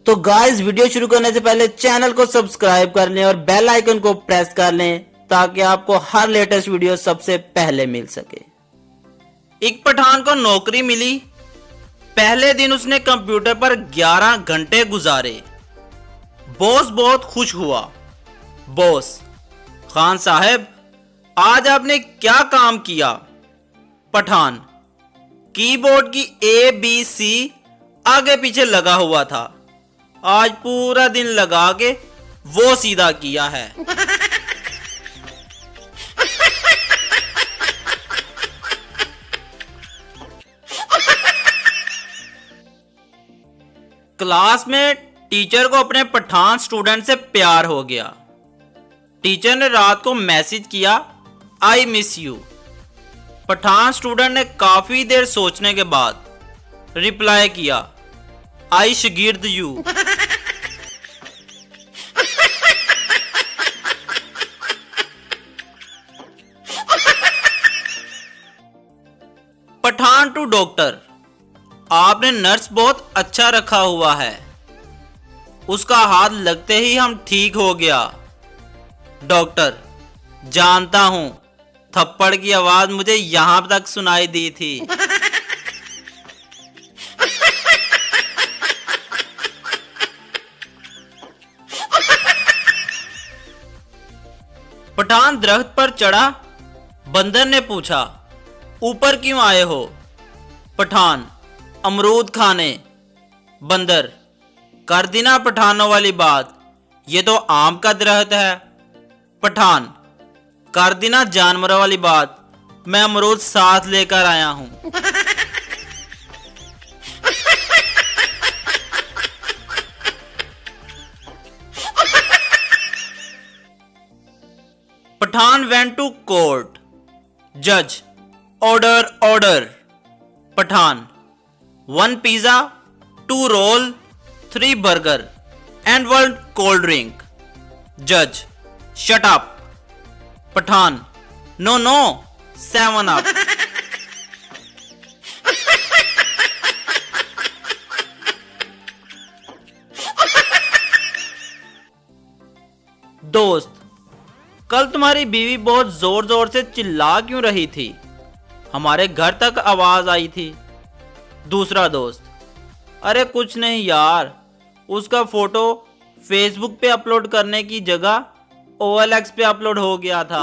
तो guys video शुरू करने से पहले चैनल को सब्सक्राइब कर लें और बेल आइकन को प्रेस कर लें ताकि आपको हर लेटेस्ट वीडियो सबसे पहले मिल सके। एक पठान को नौकरी मिली। पहले दिन उसने कंप्यूटर पर 11 घंटे गुजारे। बॉस बहुत खुश हुआ। बॉस: खान साहब, आज आपने क्या काम किया? पठान: कीबोर्ड की ABC आगे पीछे लगा हुआ था, आज पूरा दिन लगा के वो सीधा किया है। क्लास में टीचर को अपने पठान स्टूडेंट से प्यार हो गया। टीचर ने रात को मैसेज किया, I miss you. Pathan student ने काफी देर सोचने के बाद रिप्लाई किया, आई शगिर्द यू। पठान टू डॉक्टर: आपने नर्स बहुत अच्छा रखा हुआ है, उसका हाथ लगते ही हम ठीक हो गया। डॉक्टर: जानता हूं, थप्पड़ की आवाज मुझे यहां तक सुनाई दी थी। पठान दरख्त पर चढ़ा। बंदर ने पूछा, ऊपर क्यों आए हो? पठान: अमरूद खाने। बंदर: कर दी ना पठानों वाली बात, ये तो आम का दरख्त है। पठान: कर दी ना जानवरों वाली बात, मैं अमरूद साथ लेकर आया हूं। Pathan went to court. जज: order order. Pathan: 1 pizza, 2 roll, 3 burger and 1 cold drink. जज: shut up. Pathan: no no, 7 up. दोस्त: कल तुम्हारी बीवी बहुत जोर जोर से चिल्ला क्यों रही थी? हमारे घर तक आवाज आई थी। दूसरा दोस्त: अरे कुछ नहीं यार, उसका फोटो फेसबुक पे अपलोड करने की जगह OLX पे अपलोड हो गया था।